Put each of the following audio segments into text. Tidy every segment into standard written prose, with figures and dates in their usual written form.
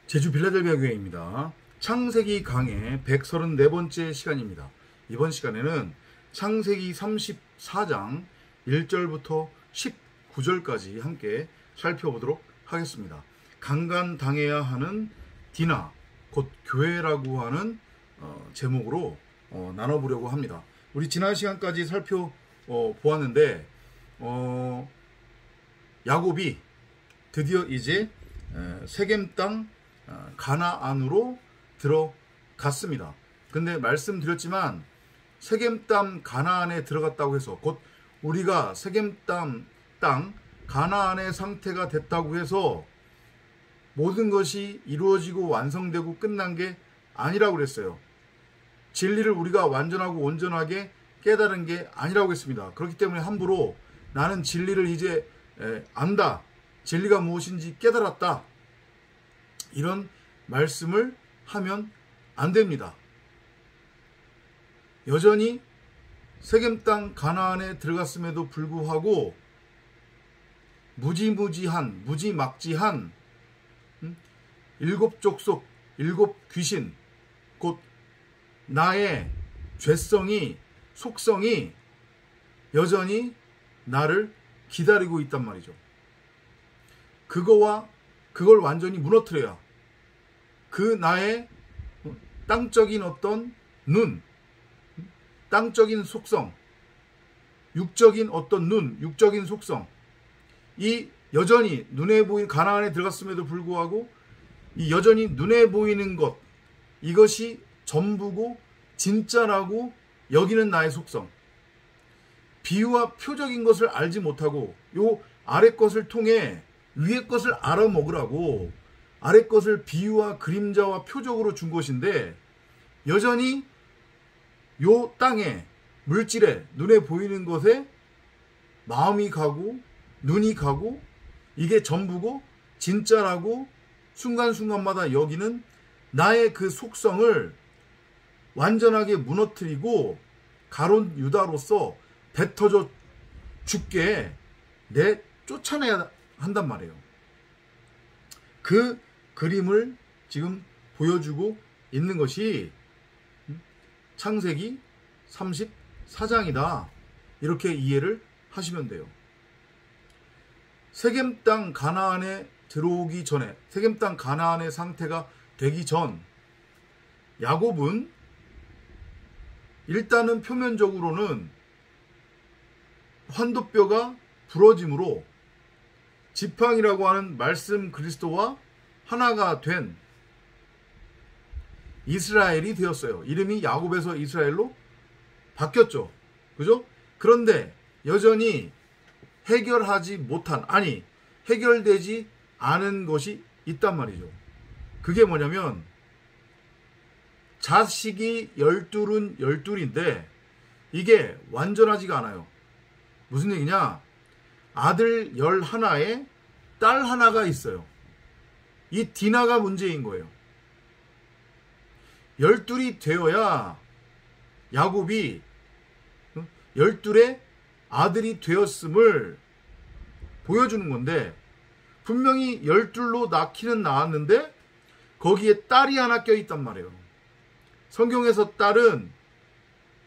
제주 빌라델비아 교회입니다. 창세기 강의 134번째 시간입니다. 이번 시간에는 창세기 34장 1절부터 19절까지 함께 살펴보도록 하겠습니다. 강간당해야 하는 디나, 곧 교회라고 하는 제목으로 나눠보려고 합니다. 우리 지난 시간까지 살펴보았는데 야곱이 드디어 이제 세겜 땅 가나안으로 들어갔습니다. 근데 말씀드렸지만 세겜 땅 가나안에 들어갔다고 해서 곧 우리가 세겜 땅 가나안의 상태가 됐다고 해서 모든 것이 이루어지고 완성되고 끝난 게 아니라고 그랬어요. 진리를 우리가 완전하고 온전하게 깨달은 게 아니라고 했습니다. 그렇기 때문에 함부로 나는 진리를 이제 안다, 진리가 무엇인지 깨달았다, 이런 말씀을 하면 안 됩니다. 여전히 세겜 땅 가나안에 들어갔음에도 불구하고 무지막지한 일곱 족속, 일곱 귀신, 곧 나의 죄성이, 속성이 여전히 나를 기다리고 있단 말이죠. 그걸 완전히 무너뜨려야 그 나의 땅적인 어떤 눈, 땅적인 속성, 육적인 어떤 눈, 육적인 속성, 이 여전히 눈에 보이는 가나안에 들어갔음에도 불구하고 이 여전히 눈에 보이는 것, 이것이 전부고 진짜라고 여기는 나의 속성, 비유와 표적인 것을 알지 못하고 요 아래 것을 통해 위의 것을 알아먹으라고 아래 것을 비유와 그림자와 표적으로 준 것인데 여전히 요 땅에 물질에 눈에 보이는 것에 마음이 가고 눈이 가고 이게 전부고 진짜라고 순간순간마다 여기는 나의 그 속성을 완전하게 무너뜨리고 가론 유다로서 뱉어져 죽게 쫓아내야 한단 말이에요. 그 그림을 지금 보여주고 있는 것이 창세기 34장이다. 이렇게 이해를 하시면 돼요. 세겜 땅 가나안에 들어오기 전에, 세겜 땅 가나안의 상태가 되기 전 야곱은 일단은 표면적으로는 환도뼈가 부러짐으로 지팡이라고 하는 말씀 그리스도와 하나가 된 이스라엘이 되었어요. 이름이 야곱에서 이스라엘로 바뀌었죠. 그죠? 그런데 여전히 해결되지 않은 것이 있단 말이죠. 그게 뭐냐면 자식이 12인데 이게 완전하지가 않아요. 무슨 얘기냐? 아들 11에 딸 하나가 있어요. 이 디나가 문제인 거예요. 12이 되어야 야곱이 12의 아들이 되었음을 보여주는 건데 분명히 12로 낳기는 낳았는데 거기에 딸이 하나 껴있단 말이에요. 성경에서 딸은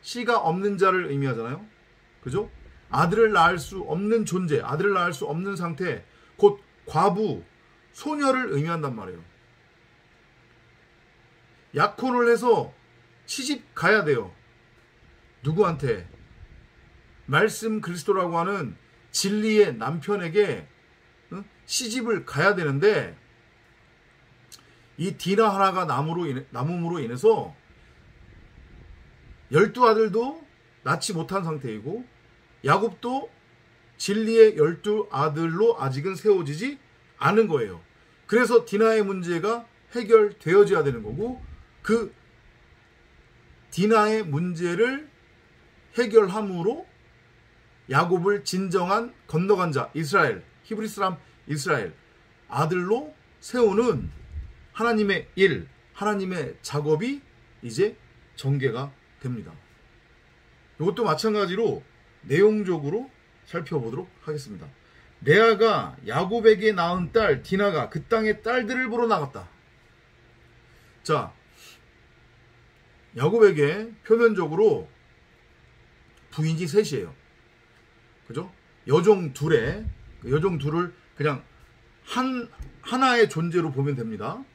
씨가 없는 자를 의미하잖아요. 그죠? 아들을 낳을 수 없는 존재, 아들을 낳을 수 없는 상태, 곧 과부, 소녀를 의미한단 말이에요. 약혼을 해서 시집 가야 돼요. 누구한테? 말씀 그리스도라고 하는 진리의 남편에게 시집을 가야 되는데 이 디나 하나가 남음으로 인해서 12아들도 낳지 못한 상태이고 야곱도 진리의 12아들로 아직은 세워지지 않은 거예요. 그래서 디나의 문제가 해결되어져야 되는 거고 그 디나의 문제를 해결함으로 야곱을 진정한 건너간 자 이스라엘, 히브리 사람 이스라엘 아들로 세우는 하나님의 일, 하나님의 작업이 이제 전개가 됩니다. 이것도 마찬가지로 내용적으로 살펴보도록 하겠습니다. 레아가 야곱에게 낳은 딸 디나가 그 땅의 딸들을 보러 나갔다. 자, 야곱에게 표면적으로 부인이 셋이에요. 그죠? 여종 둘을 그냥 하나의 존재로 보면 됩니다.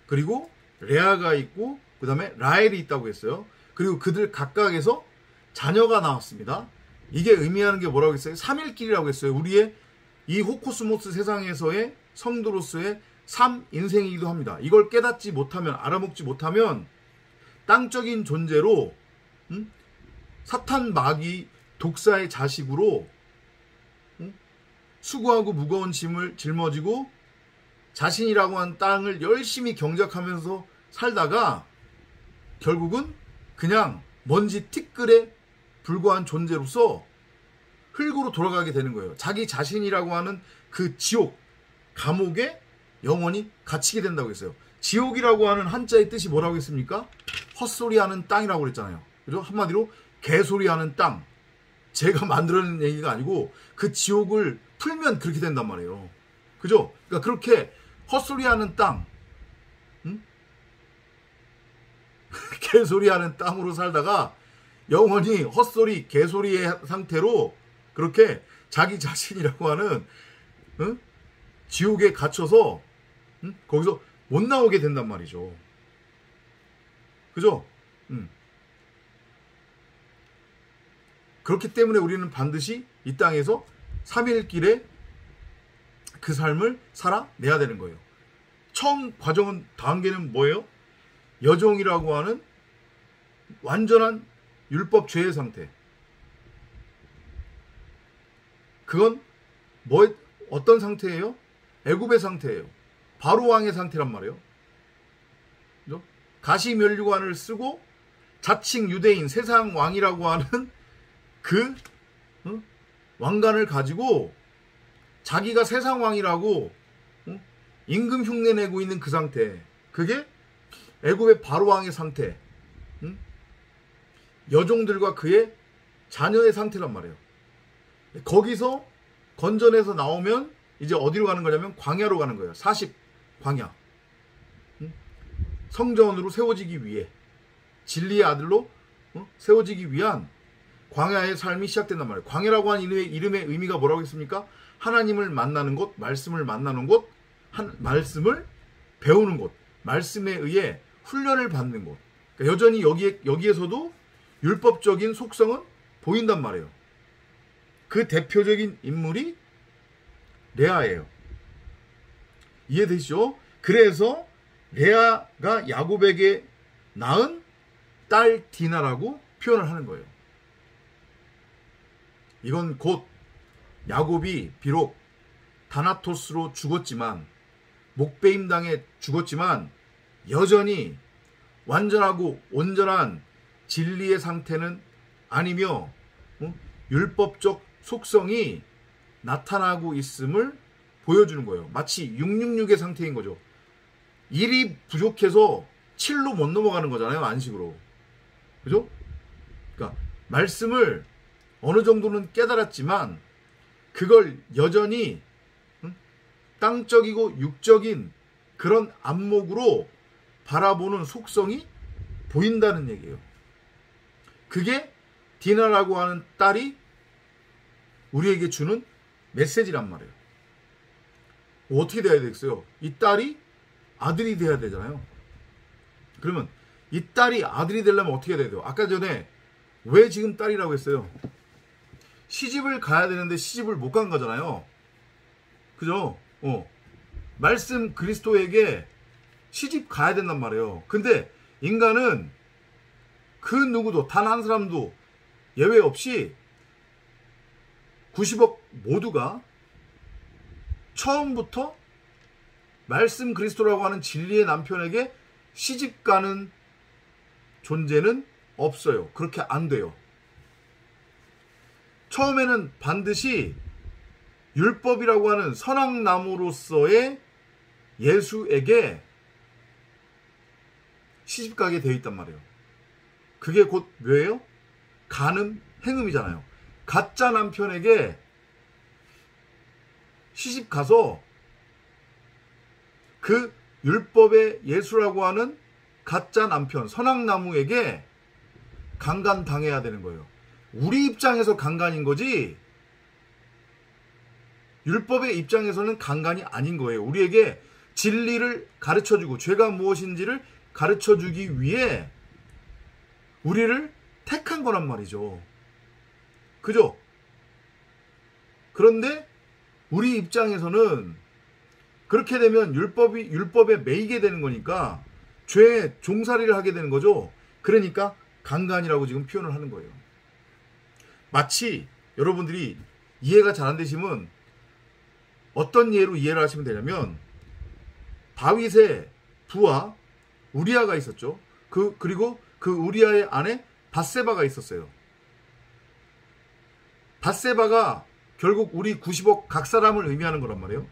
그리고 레아가 있고 그 다음에 라헬이 있다고 했어요. 그리고 그들 각각에서 자녀가 나왔습니다. 이게 의미하는 게 뭐라고 했어요? 삼일길이라고 했어요. 우리의 이 호코스모스 세상에서의 성도로서의 삶 인생이기도 합니다. 이걸 깨닫지 못하면, 알아먹지 못하면 땅적인 존재로 사탄 마귀 독사의 자식으로 수고하고 무거운 짐을 짊어지고 자신이라고 한 땅을 열심히 경작하면서 살다가 결국은 그냥 먼지 티끌에 불과한 존재로서 흙으로 돌아가게 되는 거예요. 자기 자신이라고 하는 그 지옥, 감옥에 영원히 갇히게 된다고 했어요. 지옥이라고 하는 한자의 뜻이 뭐라고 했습니까? 헛소리하는 땅이라고 그랬잖아요. 그죠? 한마디로 개소리하는 땅. 제가 만들어낸 얘기가 아니고 그 지옥을 풀면 그렇게 된단 말이에요. 그죠? 그러니까 그렇게 헛소리하는 땅, 개소리하는 땅으로 살다가 영원히 헛소리, 개소리의 상태로 그렇게 자기 자신이라고 하는 지옥에 갇혀서 거기서 못 나오게 된단 말이죠. 그죠? 그렇기 때문에 우리는 반드시 이 땅에서 3일길에 그 삶을 살아내야 되는 거예요. 처음 과정은 단계는 뭐예요? 여종이라고 하는 완전한 율법 죄의 상태. 그건 어떤 상태예요? 애굽의 상태예요. 바로 왕의 상태란 말이에요. 그죠? 가시면류관을 쓰고 자칭 유대인 세상 왕이라고 하는 그 왕관을 가지고 자기가 세상 왕이라고 임금 흉내내고 있는 그 상태. 그게 애굽의 바로 왕의 상태. 여종들과 그의 자녀의 상태란 말이에요. 거기서 건져내서 나오면 이제 어디로 가는 거냐면 광야로 가는 거예요. 40 광야. 성전으로 세워지기 위해 진리의 아들로 세워지기 위한 광야의 삶이 시작된단 말이에요. 광야라고 하는 이름의 의미가 뭐라고 했습니까? 하나님을 만나는 곳, 말씀을 만나는 곳, 말씀을 배우는 곳, 말씀에 의해 훈련을 받는 곳. 그러니까 여전히 여기에서도 율법적인 속성은 보인단 말이에요. 그 대표적인 인물이 레아예요. 이해되시죠? 그래서 레아가 야곱에게 낳은 딸 디나라고 표현을 하는 거예요. 이건 곧 야곱이 비록 다나토스로 죽었지만, 목베임당해 죽었지만 여전히 완전하고 온전한 진리의 상태는 아니며 율법적 속성이 나타나고 있음을 보여주는 거예요. 마치 666의 상태인 거죠. 1이 부족해서 7로 못 넘어가는 거잖아요. 안식으로. 그죠? 그러니까 말씀을 어느 정도는 깨달았지만 그걸 여전히 땅적이고 육적인 그런 안목으로 바라보는 속성이 보인다는 얘기예요. 그게 디나라고 하는 딸이 우리에게 주는 메시지란 말이에요. 어떻게 돼야 되겠어요? 이 딸이 아들이 돼야 되잖아요. 그러면 이 딸이 아들이 되려면 어떻게 해야 돼요? 아까 전에 왜 지금 딸이라고 했어요? 시집을 가야 되는데 시집을 못 간 거잖아요. 그죠? 말씀 그리스도에게 시집 가야 된단 말이에요. 근데 인간은 그 누구도 단 한 사람도 예외 없이 90억 모두가 처음부터 말씀 그리스도라고 하는 진리의 남편에게 시집 가는 존재는 없어요. 그렇게 안 돼요. 처음에는 반드시 율법이라고 하는 선악나무로서의 예수에게 시집가게 되어 있단 말이에요. 그게 곧 뭐예요? 간음, 행음이잖아요. 가짜 남편에게 시집가서 그 율법의 예수라고 하는 가짜 남편 선악나무에게 강간당해야 되는 거예요. 우리 입장에서 강간인 거지 율법의 입장에서는 강간이 아닌 거예요. 우리에게 진리를 가르쳐주고 죄가 무엇인지를 가르쳐주기 위해 우리를 택한 거란 말이죠. 그죠? 그런데 우리 입장에서는 그렇게 되면 율법에 매이게 되는 거니까 죄의 종살이를 하게 되는 거죠. 그러니까 강간이라고 지금 표현을 하는 거예요. 마치 여러분들이 이해가 잘 안 되시면 어떤 예로 이해를 하시면 되냐면 다윗의 부하 우리아가 있었죠. 그리고 그 우리아의 아내 밧세바가 있었어요. 밧세바가 결국 우리 90억 각 사람을 의미하는 거란 말이에요.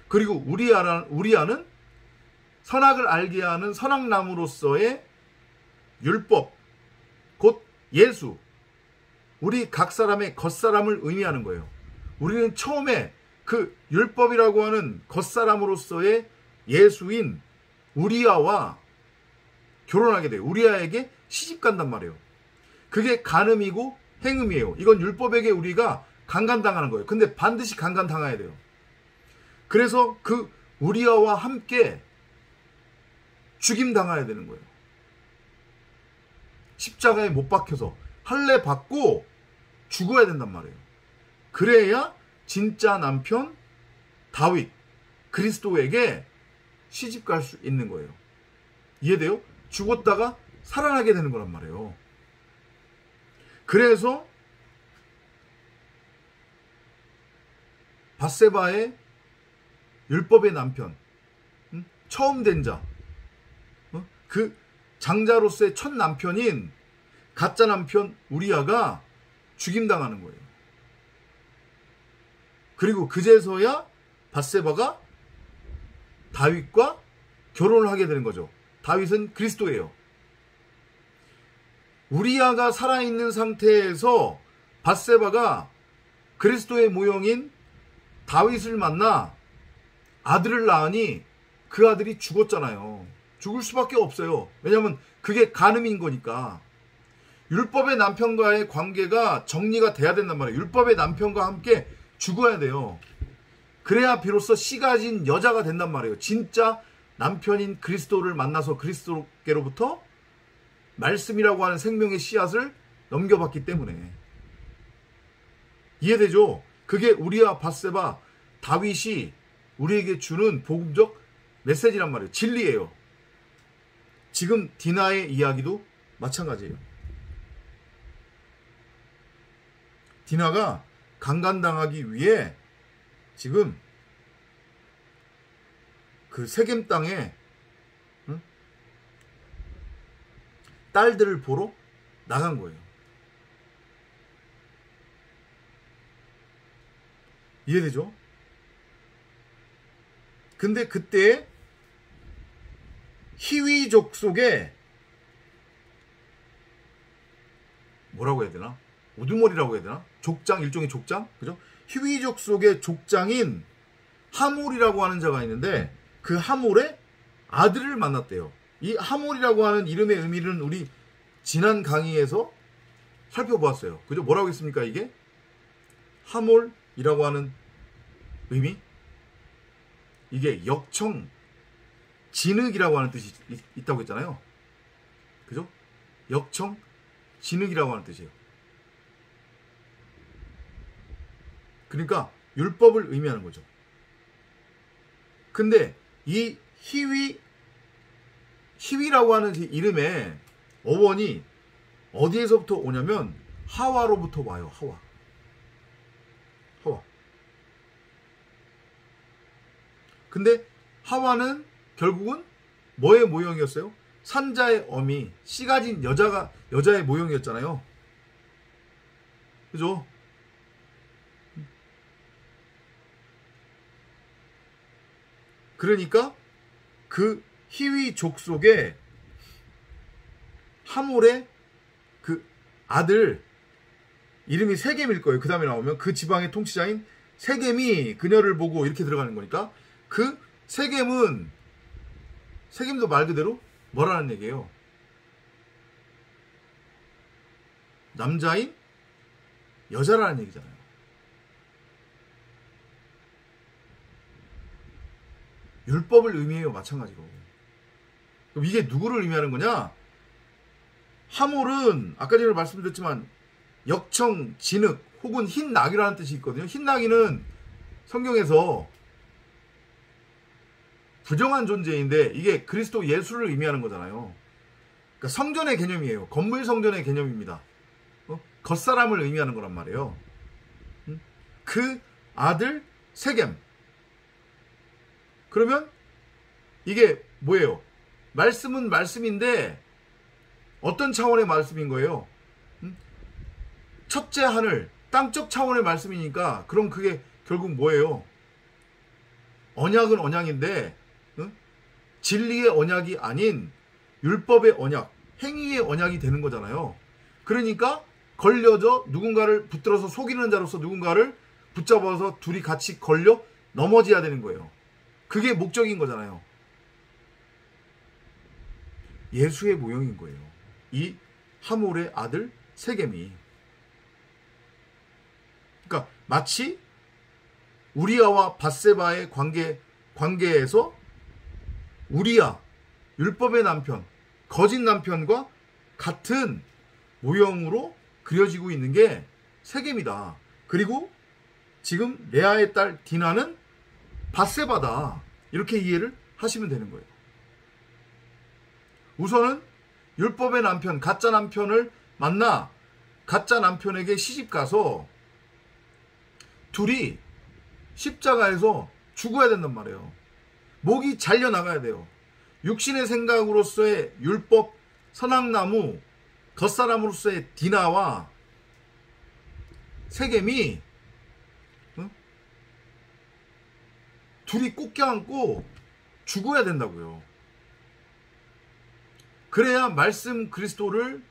그리고 우리아는 선악을 알게 하는 선악나무로서의 율법, 곧 예수, 우리 각 사람의 겉사람을 의미하는 거예요. 우리는 처음에 그 율법이라고 하는 겉사람으로서의 예수인 우리아와 결혼하게 돼요. 우리아에게 시집간단 말이에요. 그게 간음이고 행음이에요. 이건 율법에게 우리가 강간당하는 거예요. 근데 반드시 강간당해야 돼요. 그래서 그 우리아와 함께 죽임당해야 되는 거예요. 십자가에 못 박혀서 할례 받고 죽어야 된단 말이에요. 그래야 진짜 남편 다윗 그리스도에게 시집갈 수 있는 거예요. 이해돼요? 죽었다가 살아나게 되는 거란 말이에요. 그래서 밧세바의 율법의 남편, 처음 된 자, 그 장자로서의 첫 남편인 가짜 남편 우리아가 죽임당하는 거예요. 그리고 그제서야 밧세바가 다윗과 결혼을 하게 되는 거죠. 다윗은 그리스도예요. 우리아가 살아있는 상태에서 밧세바가 그리스도의 모형인 다윗을 만나 아들을 낳으니 그 아들이 죽었잖아요. 죽을 수밖에 없어요. 왜냐하면 그게 간음인 거니까. 율법의 남편과의 관계가 정리가 돼야 된단 말이에요. 율법의 남편과 함께 죽어야 돼요. 그래야 비로소 씨 가진 여자가 된단 말이에요. 진짜 남편인 그리스도를 만나서 그리스도께로부터 말씀이라고 하는 생명의 씨앗을 넘겨받기 때문에. 이해되죠? 그게 우리와 밧세바, 다윗이 우리에게 주는 복음적 메시지란 말이에요. 진리예요. 지금 디나의 이야기도 마찬가지예요. 디나가 강간당하기 위해 지금 그 세겜 땅에 딸들을 보러 나간 거예요. 이해되죠? 근데 그때 히위족 속에 뭐라고 해야 되나? 우두머리라고 해야 되나? 족장, 일종의 족장? 그죠? 히위족 속의 족장인 하몰이라고 하는 자가 있는데 그 하몰의 아들을 만났대요. 이 하몰이라고 하는 이름의 의미는 우리 지난 강의에서 살펴보았어요. 그죠? 뭐라고 했습니까, 이게? 하몰이라고 하는 의미? 이게 역청, 진흙이라고 하는 뜻이 있다고 했잖아요. 그죠? 역청, 진흙이라고 하는 뜻이에요. 그러니까 율법을 의미하는 거죠. 근데 이 히위라고 하는 이름의 어원이 어디에서부터 오냐면 하와로부터 와요. 하와. 근데 하와는 결국은 뭐의 모형이었어요? 산자의 어미, 씨 가진 여자의 모형이었잖아요. 그죠? 그러니까 그 히위족 속에 하몰의 그 아들 이름이 세겜일 거예요. 그 다음에 나오면 그 지방의 통치자인 세겜이 그녀를 보고 이렇게 들어가는 거니까 그 세겜도 말 그대로 뭐라는 얘기예요? 남자인 여자라는 얘기잖아요. 율법을 의미해요. 마찬가지로. 그럼 이게 누구를 의미하는 거냐? 하몰은 아까 전에 말씀드렸지만 역청, 진흙 혹은 흰 나귀라는 뜻이 있거든요. 흰 나귀는 성경에서 부정한 존재인데 이게 그리스도 예수를 의미하는 거잖아요. 그러니까 성전의 개념이에요. 건물 성전의 개념입니다. 겉사람을 의미하는 거란 말이에요. 그 아들 세겜. 그러면 이게 뭐예요? 말씀은 말씀인데 어떤 차원의 말씀인 거예요? 첫째 하늘, 땅적 차원의 말씀이니까 그럼 그게 결국 뭐예요? 언약은 언약인데 진리의 언약이 아닌 율법의 언약, 행위의 언약이 되는 거잖아요. 그러니까 걸려져 누군가를 붙들어서 속이는 자로서 누군가를 붙잡아서 둘이 같이 걸려 넘어져야 되는 거예요. 그게 목적인 거잖아요. 예수의 모형인 거예요. 이 하몰의 아들 세겜이. 그러니까 마치 우리아와 밧세바의 관계에서 우리아, 율법의 남편, 거짓 남편과 같은 모형으로 그려지고 있는 게 세겜이다. 그리고 지금 레아의 딸 디나는 밧세바다. 이렇게 이해를 하시면 되는 거예요. 우선은 율법의 남편, 가짜 남편을 만나 가짜 남편에게 시집가서 둘이 십자가에서 죽어야 된단 말이에요. 목이 잘려나가야 돼요. 육신의 생각으로서의 율법, 선악나무, 겉사람으로서의 디나와 세겜이 둘이 꼭 껴안고 죽어야 된다고요. 그래야 말씀 그리스도를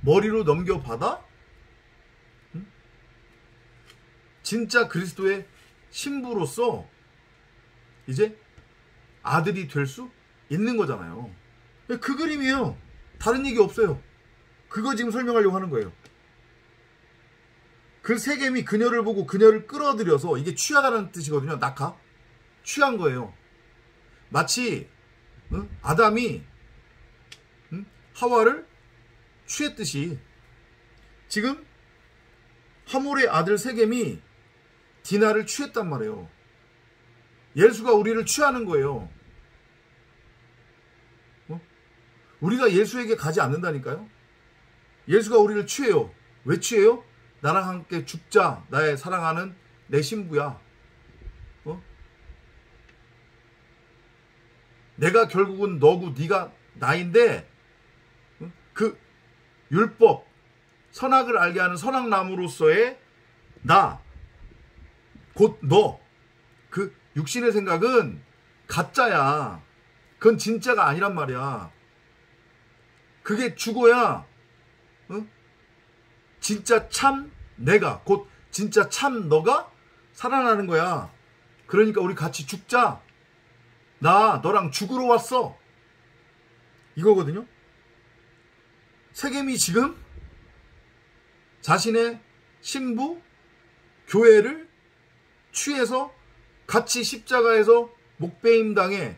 머리로 넘겨받아 진짜 그리스도의 신부로서 이제 아들이 될 수 있는 거잖아요. 그 그림이에요. 다른 얘기 없어요. 그거 지금 설명하려고 하는 거예요. 그 세겜이 그녀를 보고 그녀를 끌어들여서, 이게 취하다는 뜻이거든요. 낙하. 취한 거예요. 마치 아담이 하와를 취했듯이 지금 하몰의 아들 세겜이 디나를 취했단 말이에요. 예수가 우리를 취하는 거예요. 우리가 예수에게 가지 않는다니까요. 예수가 우리를 취해요. 왜 취해요? 나랑 함께 죽자. 나의 사랑하는 내 신부야. 내가 결국은 너고 네가 나인데 그 율법, 선악을 알게 하는 선악나무로서의 나, 곧 너, 그 육신의 생각은 가짜야. 그건 진짜가 아니란 말이야. 그게 죽어야 진짜 참 내가, 곧 진짜 참 너가 살아나는 거야. 그러니까 우리 같이 죽자. 나 너랑 죽으러 왔어. 이거거든요. 세겜이 지금 자신의 신부 교회를 취해서 같이 십자가에서 목베임 당해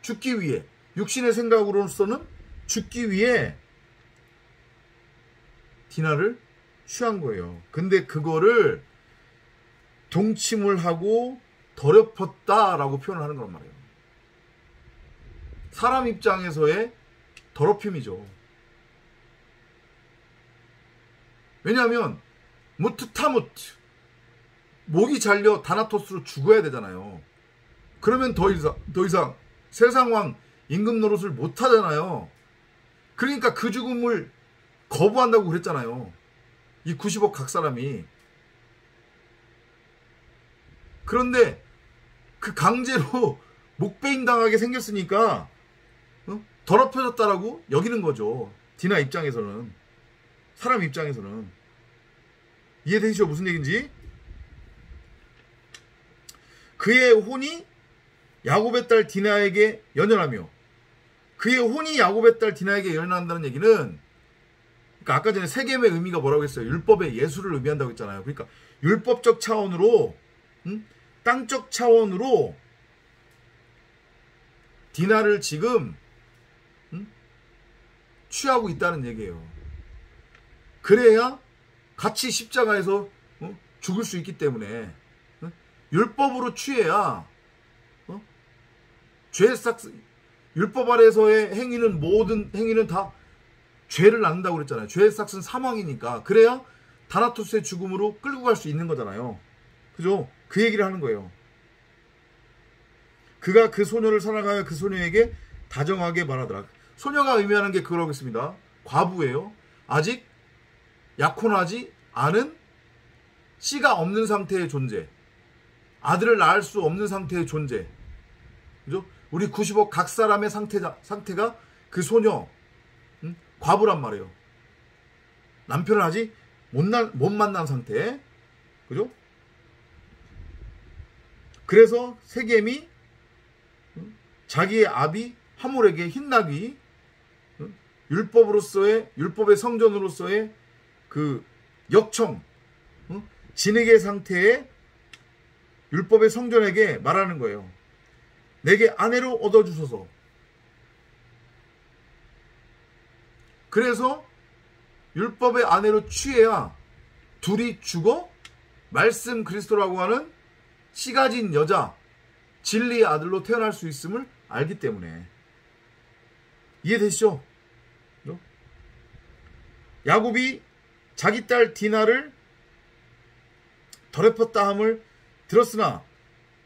죽기 위해, 육신의 생각으로서는 죽기 위해 디나를 취한 거예요. 근데 그거를 동침을 하고 더럽혔다라고 표현을 하는 거란 말이에요. 사람 입장에서의 더럽힘이죠. 왜냐하면 무트타무트, 목이 잘려 다나토스로 죽어야 되잖아요. 그러면 더 이상 세상왕 임금 노릇을 못 하잖아요. 그러니까 그 죽음을 거부한다고 그랬잖아요. 이 90억 각 사람이. 그런데 그 강제로 목베임 당하게 생겼으니까 더럽혀졌다라고 여기는 거죠. 디나 입장에서는, 사람 입장에서는. 이해되시죠? 무슨 얘기인지? 그의 혼이 야곱의 딸 디나에게 연연하며 그의 혼이 야곱의 딸 디나에게 일어난다는 얘기는, 그러니까 아까 전에 세겜의 의미가 뭐라고 했어요? 율법의 예수를 의미한다고 했잖아요. 그러니까 율법적 차원으로, 땅적 차원으로 디나를 지금 취하고 있다는 얘기예요. 그래야 같이 십자가에서 죽을 수 있기 때문에 율법으로 취해야 율법 아래에서의 행위는, 모든 행위는 다 죄를 낳는다고 그랬잖아요. 죄의 삭은 사망이니까. 그래야 다나토스의 죽음으로 끌고 갈 수 있는 거잖아요. 그죠? 그 얘기를 하는 거예요. 그가 그 소녀를 사랑하여 그 소녀에게 다정하게 말하더라. 소녀가 의미하는 게 그거라고 했습니다. 과부예요. 아직 약혼하지 않은 씨가 없는 상태의 존재. 아들을 낳을 수 없는 상태의 존재. 그죠? 우리 90억 각 사람의 상태가 그 소녀, 과부란 말이에요. 남편을 아직 못 만난 상태. 그죠? 그래서 세겜이 자기의 아비 하몰에게 흰나귀, 율법의 성전으로서의 그 역청, 진흙의 상태의 율법의 성전에게 말하는 거예요. 내게 아내로 얻어주소서. 그래서 율법의 아내로 취해야 둘이 죽어 말씀 그리스도라고 하는 씨 가진 여자, 진리의 아들로 태어날 수 있음을 알기 때문에. 이해되시죠? 야곱이 자기 딸 디나를 더럽혔다 함을 들었으나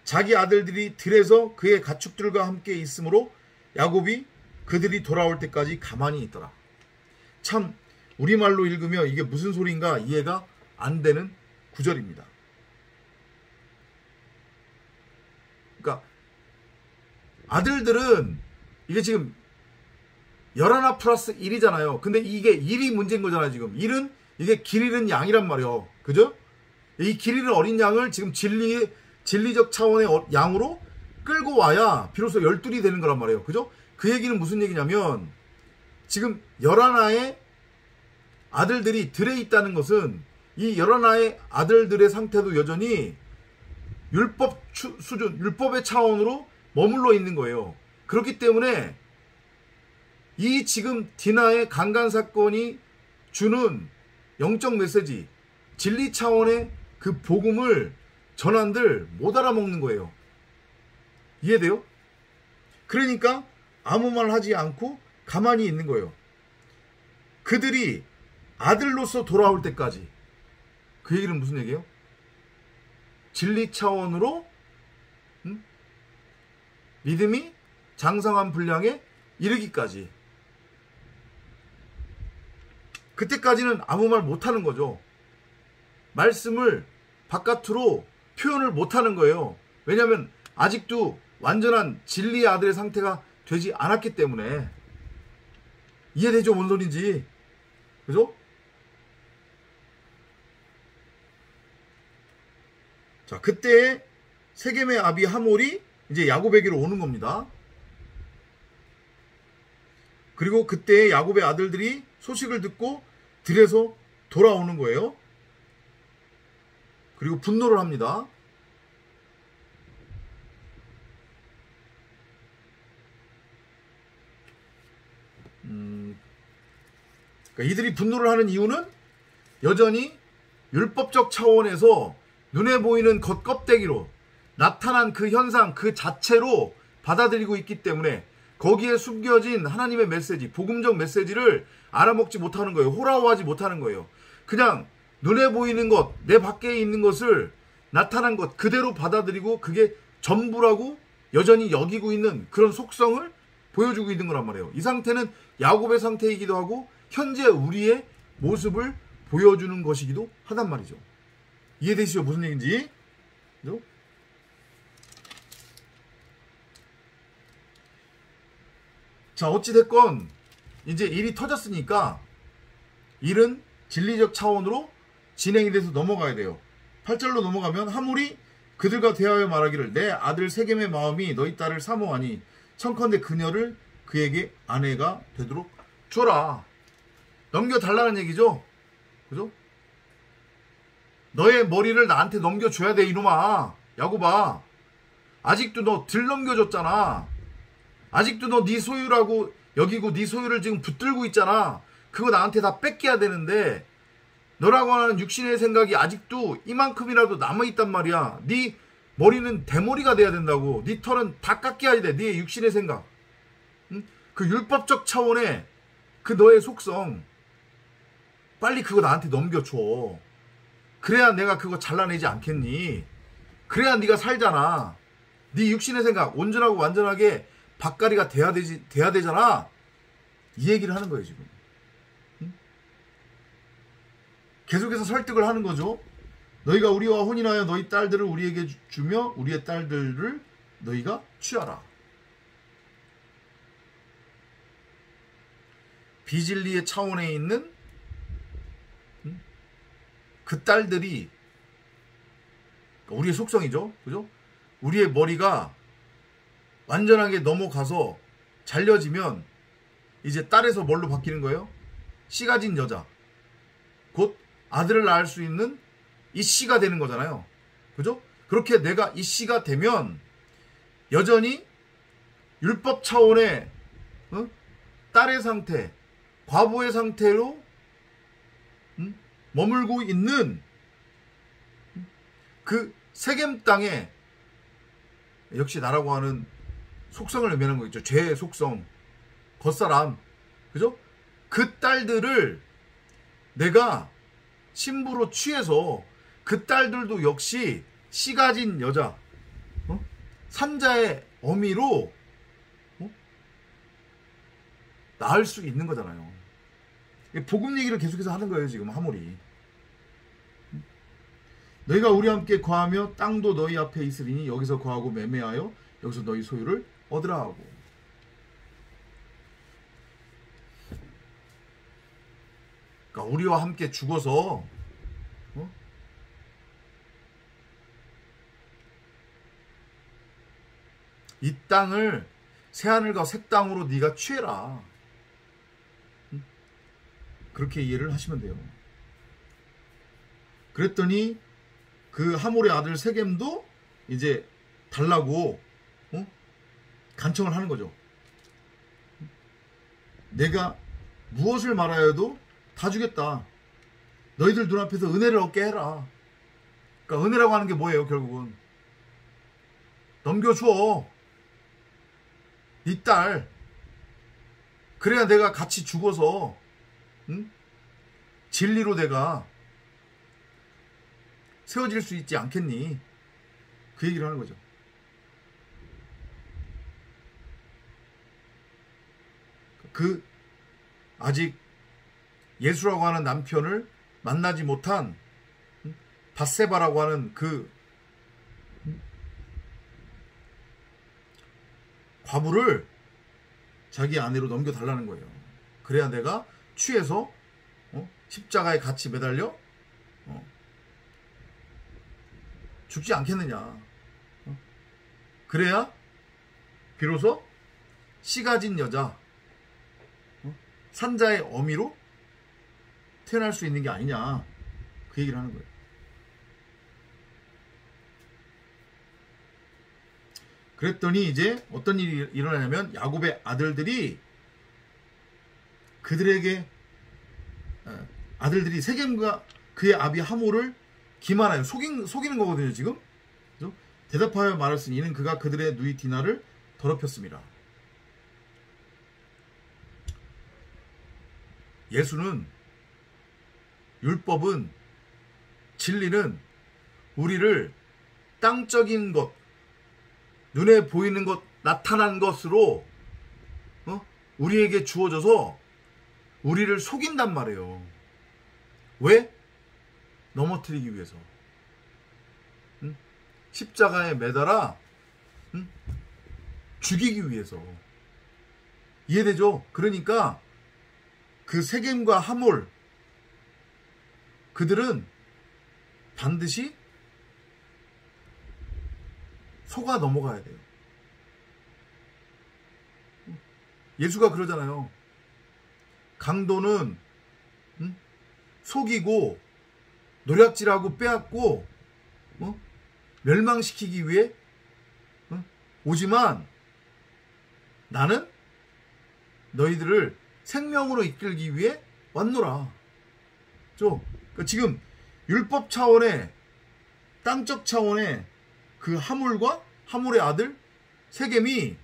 자기 아들들이 들에서 그의 가축들과 함께 있으므로 야곱이 그들이 돌아올 때까지 가만히 있더라. 참 우리말로 읽으면 이게 무슨 소리인가 이해가 안 되는 구절입니다. 그러니까 아들들은 이게 지금 11 플러스 1이잖아요. 근데 이게 1이 문제인 거잖아요. 지금 1은 이게 길 잃은 양이란 말이에요. 그죠? 이 길 잃은 어린 양을 지금 진리적 차원의 양으로 끌고 와야 비로소 12이 되는 거란 말이에요. 그죠? 그 얘기는 무슨 얘기냐면 지금 11의 아들들이 들에 있다는 것은 이 11의 아들들의 상태도 여전히 율법 수준, 율법의 차원으로 머물러 있는 거예요. 그렇기 때문에 이 지금 디나의 강간 사건이 주는 영적 메시지, 진리 차원의 그 복음을 전한들 못 알아먹는 거예요. 이해돼요? 그러니까 아무 말 하지 않고 가만히 있는 거예요. 그들이 아들로서 돌아올 때까지. 그 얘기는 무슨 얘기예요? 진리 차원으로 믿음이 장성한 분량에 이르기까지. 그때까지는 아무 말 못하는 거죠. 말씀을 바깥으로 표현을 못하는 거예요. 왜냐하면 아직도 완전한 진리의 아들의 상태가 되지 않았기 때문에. 이해되죠? 뭔 소린지. 그죠? 자, 그때 세겜의 아비 하몰이 이제 야곱에게로 오는 겁니다. 그리고 그때 야곱의 아들들이 소식을 듣고 들에서 돌아오는 거예요. 그리고 분노를 합니다. 그러니까 이들이 분노를 하는 이유는 여전히 율법적 차원에서 눈에 보이는 겉껍데기로 나타난 그 현상 그 자체로 받아들이고 있기 때문에 거기에 숨겨진 하나님의 메시지, 복음적 메시지를 알아먹지 못하는 거예요. 호라호하지 못하는 거예요. 그냥 눈에 보이는 것, 내 밖에 있는 것을 나타난 것 그대로 받아들이고 그게 전부라고 여전히 여기고 있는 그런 속성을 보여주고 있는 거란 말이에요. 이 상태는 야곱의 상태이기도 하고 현재 우리의 모습을 보여주는 것이기도 하단 말이죠. 이해되시죠? 무슨 얘기인지? 그죠? 자, 어찌됐건 이제 일이 터졌으니까 일은 진리적 차원으로 진행이 돼서 넘어가야 돼요. 8절로 넘어가면 하몰이 그들과 대하여 말하기를 내 아들 세겜의 마음이 너희 딸을 사모하니 청컨대 그녀를 그에게 아내가 되도록 줘라. 넘겨달라는 얘기죠. 그죠? 너의 머리를 나한테 넘겨줘야 돼, 이놈아. 야곱아. 아직도 너 들 넘겨줬잖아. 아직도 너 네 소유라고 여기고 네 소유를 지금 붙들고 있잖아. 그거 나한테 다 뺏겨야 되는데 너라고 하는 육신의 생각이 아직도 이만큼이라도 남아있단 말이야. 네 머리는 대머리가 돼야 된다고. 네 털은 다 깎여야 돼. 네 육신의 생각. 응? 그 율법적 차원의 그 너의 속성. 빨리 그거 나한테 넘겨줘. 그래야 내가 그거 잘라내지 않겠니? 그래야 네가 살잖아. 네 육신의 생각 온전하고 완전하게 밭가리가 돼야 되잖아. 이 얘기를 하는 거예요 지금. 응? 계속해서 설득을 하는 거죠. 너희가 우리와 혼인하여 너희 딸들을 우리에게 주며 우리의 딸들을 너희가 취하라. 비진리의 차원에 있는 그 딸들이 우리의 속성이죠. 그죠? 우리의 머리가 완전하게 넘어가서 잘려지면 이제 딸에서 뭘로 바뀌는 거예요? 씨 가진 여자. 곧 아들을 낳을 수 있는 이 씨가 되는 거잖아요. 그죠? 그렇게 내가 이 씨가 되면 여전히 율법 차원의 딸의 상태, 과부의 상태로 머물고 있는 그 세겜 땅에 역시 나라고 하는 속성을 의미하는 거 있죠. 죄의 속성, 겉사람, 그죠? 그 딸들을 내가 신부로 취해서 그 딸들도 역시 씨 가진 여자, 산자의 어미로 낳을 수 있는 거잖아요. 복음 얘기를 계속해서 하는 거예요 지금 하몰이. 너희가 우리와 함께 거하며 땅도 너희 앞에 있으리니 여기서 거하고 매매하여 여기서 너희 소유를 얻으라 하고. 그러니까 우리와 함께 죽어서 이 땅을 새하늘과 새 땅으로 네가 취해라. 그렇게 이해를 하시면 돼요. 그랬더니 그 하몰의 아들 세겜도 이제 달라고 간청을 하는 거죠. 내가 무엇을 말하여도 다 주겠다. 너희들 눈앞에서 은혜를 얻게 해라. 그러니까 은혜라고 하는 게 뭐예요 결국은? 넘겨줘. 네 딸. 그래야 내가 같이 죽어서 진리로 내가 세워질 수 있지 않겠니? 그 얘기를 하는 거죠. 그 아직 예수라고 하는 남편을 만나지 못한 밧세바라고 하는 그 과부를 자기 아내로 넘겨달라는 거예요. 그래야 내가 취해서 십자가에 같이 매달려 죽지 않겠느냐. 그래야 비로소 씨 가진 여자, 산자의 어미로 태어날 수 있는 게 아니냐. 그 얘기를 하는 거예요. 그랬더니 이제 어떤 일이 일어나냐면 야곱의 아들들이 그들에게 아들들이 세겜과 그의 아비 하몰을 기만하여 속이는 거거든요 지금. 그죠? 대답하여 말했으니 이는 그가 그들의 누이 디나를 더럽혔습니다. 예수는, 율법은, 진리는 우리를 땅적인 것, 눈에 보이는 것, 나타난 것으로 우리에게 주어져서 우리를 속인단 말이에요. 왜? 넘어뜨리기 위해서. 십자가에 매달아 죽이기 위해서. 이해되죠? 그러니까 그 세겜과 하몰, 그들은 반드시 속아 넘어가야 돼요. 예수가 그러잖아요. 강도는 속이고 노략질하고 빼앗고 멸망시키기 위해 오지만 나는 너희들을 생명으로 이끌기 위해 왔노라. 그러니까 지금 율법 차원의 땅적 차원의 그 하물과 하물의 아들 세겜이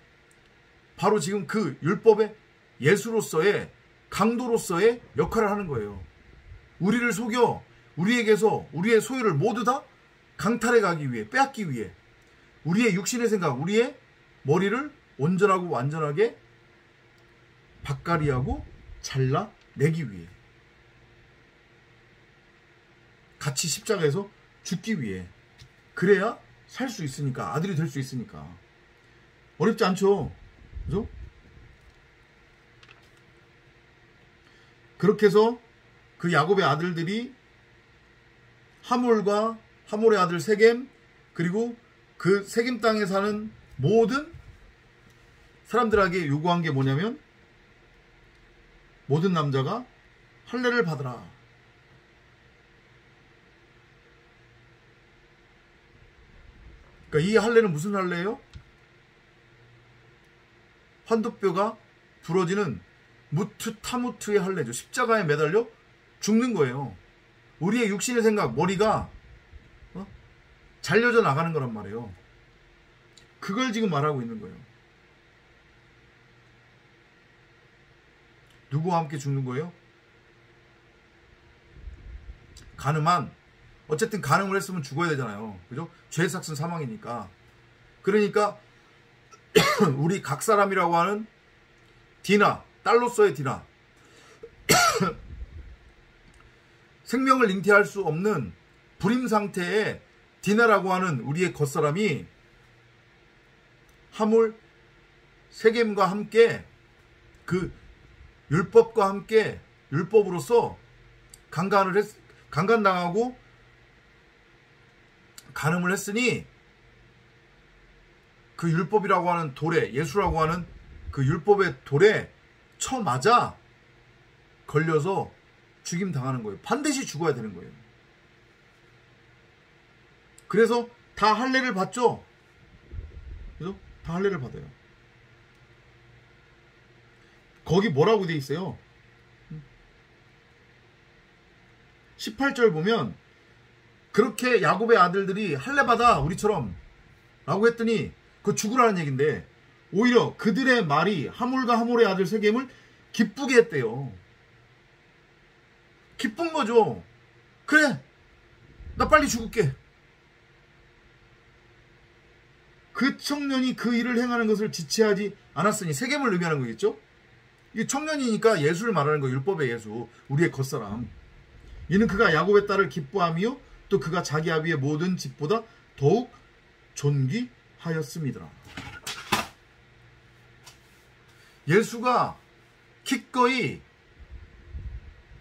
바로 지금 그 율법의 예수로서의 강도로서의 역할을 하는 거예요. 우리를 속여 우리에게서 우리의 소유를 모두 다 강탈해 가기 위해, 빼앗기 위해, 우리의 육신의 생각, 우리의 머리를 온전하고 완전하게 밭가리하고 잘라내기 위해, 같이 십자가에서 죽기 위해. 그래야 살 수 있으니까, 아들이 될 수 있으니까. 어렵지 않죠? 그죠? 그렇게 해서 그 야곱의 아들들이 하몰과 하몰의 아들 세겜, 그리고 그 세겜 땅에 사는 모든 사람들에게 요구한 게 뭐냐면 모든 남자가 할례를 받으라. 그러니까 이 할례는 무슨 할례예요? 환도뼈가 부러지는 무트 타무트의 할례죠. 십자가에 매달려 죽는 거예요. 우리의 육신의 생각, 머리가 잘려져 나가는 거란 말이에요. 그걸 지금 말하고 있는 거예요. 누구와 함께 죽는 거예요? 간음한, 어쨌든 간음을 했으면 죽어야 되잖아요. 그죠? 죄의 삭은 사망이니까. 그러니까 우리 각 사람이라고 하는 디나, 딸로서의 디나, 생명을 잉태할 수 없는 불임 상태의 디나라고 하는 우리의 겉사람이 하몰 세겜과 함께 그 율법과 함께 율법으로서 강간당하고 간음을 했으니 그 율법이라고 하는 돌에, 예수라고 하는 그 율법의 돌에 쳐맞아 걸려서 죽임 당하는 거예요. 반드시 죽어야 되는 거예요. 그래서 다 할례를 받죠. 그래서 다 할례를 받아요. 거기 뭐라고 돼 있어요? 18절 보면 그렇게 야곱의 아들들이 할례 받아 우리처럼 라고 했더니 그거 죽으라는 얘기인데 오히려 그들의 말이 하몰과 하몰의 아들 세겜을 기쁘게 했대요. 기쁜 거죠. 그래, 나 빨리 죽을게. 그 청년이 그 일을 행하는 것을 지체하지 않았으니, 세겜을 의미하는 거겠죠. 이 청년이니까 예수를 말하는 거예요. 율법의 예수, 우리의 겉사람. 이는 그가 야곱의 딸을 기뻐하며 또 그가 자기 아비의 모든 집보다 더욱 존귀하였습니다. 예수가 기꺼이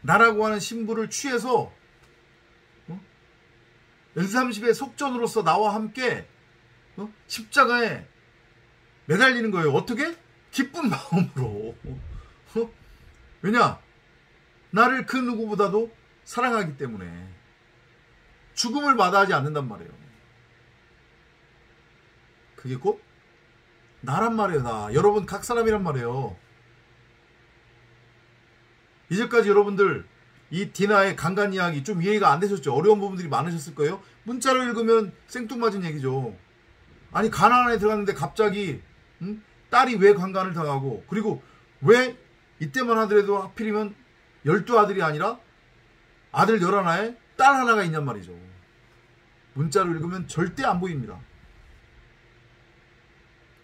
나라고 하는 신부를 취해서 N30의 속전으로서 나와 함께 십자가에 매달리는 거예요. 어떻게? 기쁜 마음으로. 왜냐? 나를 그 누구보다도 사랑하기 때문에 죽음을 마다하지 않는단 말이에요. 그게 곧 나란 말이에요. 나. 여러분 각 사람이란 말이에요. 이제까지 여러분들 이 디나의 강간 이야기 좀 이해가 안 되셨죠? 어려운 부분들이 많으셨을 거예요. 문자로 읽으면 생뚱맞은 얘기죠. 아니 가나안에 들어갔는데 갑자기 딸이 왜 강간을 당하고, 그리고 왜 이때만 하더라도 하필이면 12아들이 아니라 아들 11에 딸 하나가 있냔 말이죠. 문자로 읽으면 절대 안 보입니다.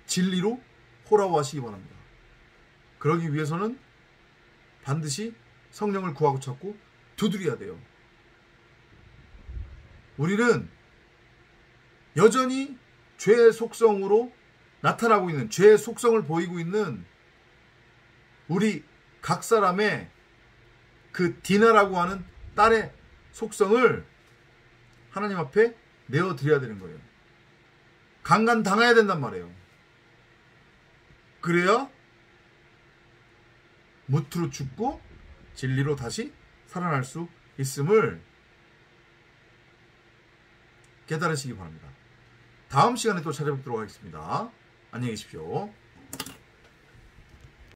진리로 호라워하시기 바랍니다. 그러기 위해서는 반드시 성령을 구하고 찾고 두드려야 돼요. 우리는 여전히 죄의 속성으로 나타나고 있는, 죄의 속성을 보이고 있는 우리 각 사람의 그 디나라고 하는 딸의 속성을 하나님 앞에 내어드려야 되는 거예요. 강간 당해야 된단 말이에요. 그래야 무트로 죽고 진리로 다시 살아날 수 있음을 깨달으시기 바랍니다. 다음 시간에 또 찾아뵙도록 하겠습니다. 안녕히 계십시오.